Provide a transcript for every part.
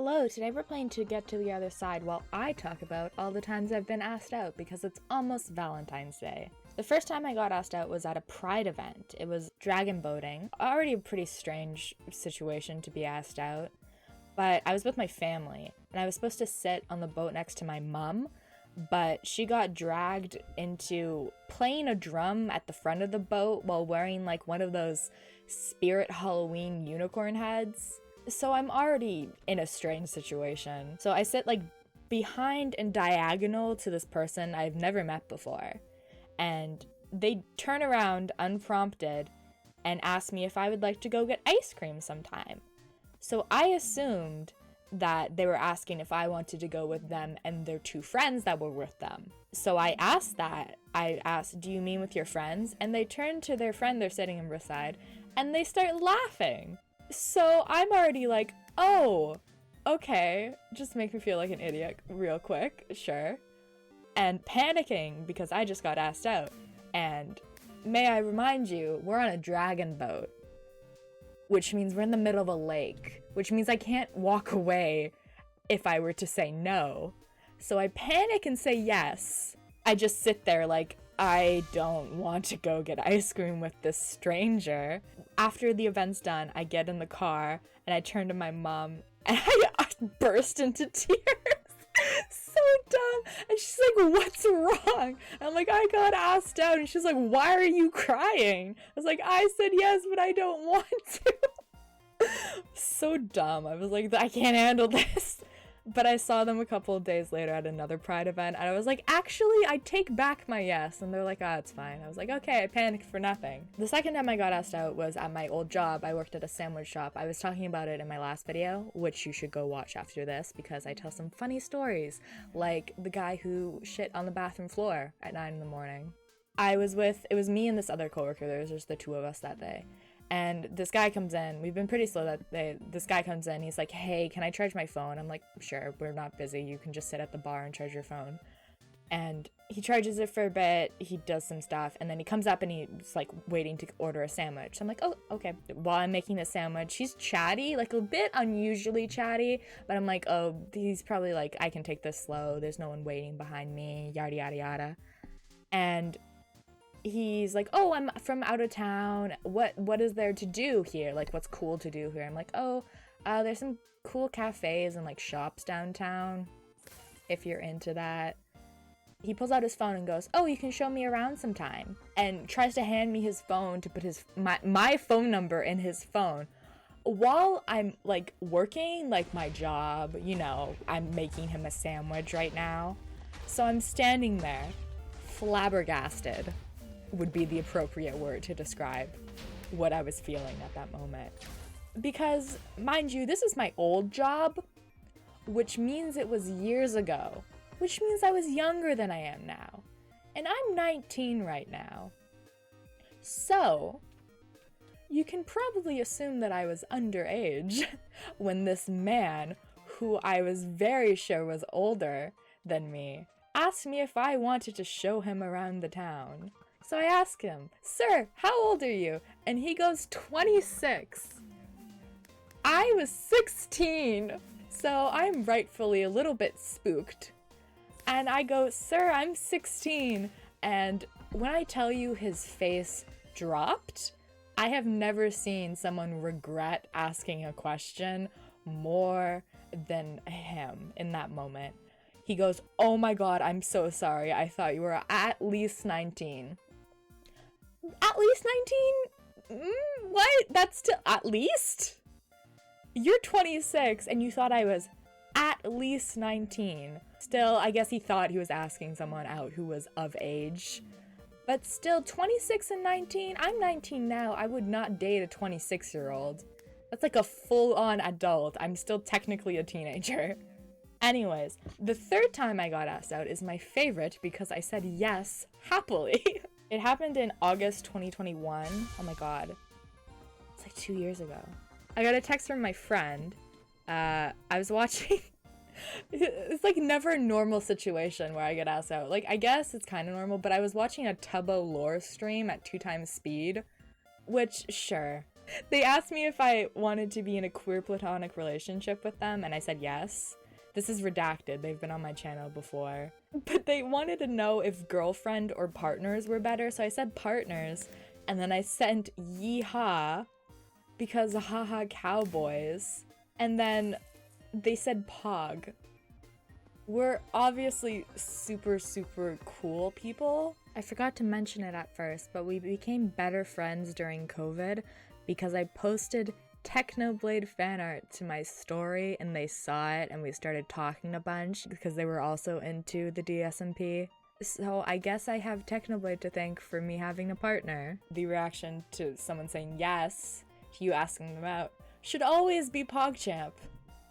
Hello, today we're playing To Get to the Other Side while I talk about all the times I've been asked out because it's almost Valentine's Day. The first time I got asked out was at a pride event. It was dragon boating. Already a pretty strange situation to be asked out, but I was with my family and I was supposed to sit on the boat next to my mom, but she got dragged into playing a drum at the front of the boat while wearing like one of those Spirit Halloween unicorn heads. So I'm already in a strange situation. So I sit like behind and diagonal to this person I've never met before. And they turn around unprompted and ask me if I would like to go get ice cream sometime. So I assumed that they were asking if I wanted to go with them and their two friends that were with them. So I asked that. I asked, do you mean with your friends? And they turn to their friend they're sitting on the side and they start laughing. So I'm already like, oh, okay, just make me feel like an idiot real quick, sure. And panicking because I just got asked out. And may I remind you, we're on a dragon boat, which means we're in the middle of a lake, which means I can't walk away if I were to say no. So I panic and say yes. I just sit there like, I don't want to go get ice cream with this stranger. After the event's done, I get in the car and I turn to my mom and I burst into tears. So dumb. And she's like, what's wrong? I'm like, I got asked out. And she's like, why are you crying? I was like, I said yes, but I don't want to. So dumb. I was like, I can't handle this. But I saw them a couple of days later at another Pride event, and I was like, actually, I take back my yes. And they're like, oh, it's fine. I was like, okay, I panicked for nothing. The second time I got asked out was at my old job. I worked at a sandwich shop. I was talking about it in my last video, which you should go watch after this, because I tell some funny stories, like the guy who shit on the bathroom floor at 9 in the morning. It was me and this other coworker. There was just the two of us that day. And this guy comes in. We've been pretty slow that day. This guy comes in. He's like, hey, can I charge my phone? I'm like, sure, we're not busy. You can just sit at the bar and charge your phone. And he charges it for a bit. He does some stuff. And then he comes up and he's like waiting to order a sandwich. So I'm like, oh, okay. While I'm making the sandwich, he's chatty, like a bit unusually chatty. But I'm like, oh, he's probably like, I can take this slow. There's no one waiting behind me, yada, yada, yada. And he's like, oh, I'm from out of town. What is there to do here? Like, what's cool to do here? I'm like, oh, there's some cool cafes and like shops downtown, if you're into that. He pulls out his phone and goes, oh, you can show me around sometime, and tries to hand me his phone to put my phone number in his phone while I'm like working like my job. You know, I'm making him a sandwich right now. So I'm standing there flabbergasted would be the appropriate word to describe what I was feeling at that moment. Because, mind you, this is my old job, which means it was years ago, which means I was younger than I am now. And I'm 19 right now. So, you can probably assume that I was underage when this man, who I was very sure was older than me, asked me if I wanted to show him around the town. So I ask him, sir, how old are you? And he goes, 26. I was 16, so I'm rightfully a little bit spooked. And I go, sir, I'm 16. And when I tell you his face dropped, I have never seen someone regret asking a question more than him in that moment. He goes, oh my God, I'm so sorry. I thought you were at least 19. At least 19? What? That's still at least? You're 26 and you thought I was at least 19. Still, I guess he thought he was asking someone out who was of age. But still, 26 and 19? I'm 19 now. I would not date a 26-year-old. That's like a full-on adult. I'm still technically a teenager. Anyways, the third time I got asked out is my favorite because I said yes happily. It happened in August 2021. Oh my God. It's like 2 years ago. I got a text from my friend. I was watching... It's like never a normal situation where I get asked out. Like, I guess it's kind of normal, but I was watching a Tubbo lore stream at 2 times speed. Which, sure. They asked me if I wanted to be in a queer platonic relationship with them, and I said yes. This is redacted, they've been on my channel before. But they wanted to know if girlfriend or partners were better, so I said partners. And then I sent yeehaw, because haha cowboys. And then they said pog. We're obviously super, super cool people. I forgot to mention it at first, but we became better friends during COVID because I posted Technoblade fan art to my story and they saw it and we started talking a bunch because they were also into the DSMP. So I guess I have Technoblade to thank for me having a partner. The reaction to someone saying yes to you asking them out should always be PogChamp.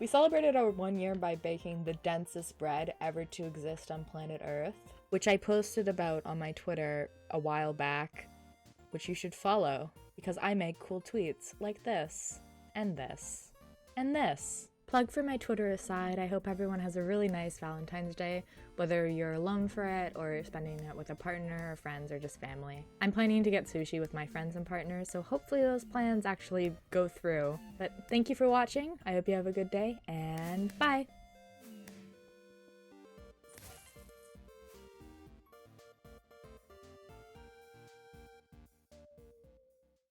We celebrated our 1 year by baking the densest bread ever to exist on planet Earth, which I posted about on my Twitter a while back, which you should follow because I make cool tweets like this. And this. And this. Plug for my Twitter aside, I hope everyone has a really nice Valentine's Day, whether you're alone for it or you're spending it with a partner or friends or just family. I'm planning to get sushi with my friends and partners, so hopefully those plans actually go through. But thank you for watching, I hope you have a good day, and bye!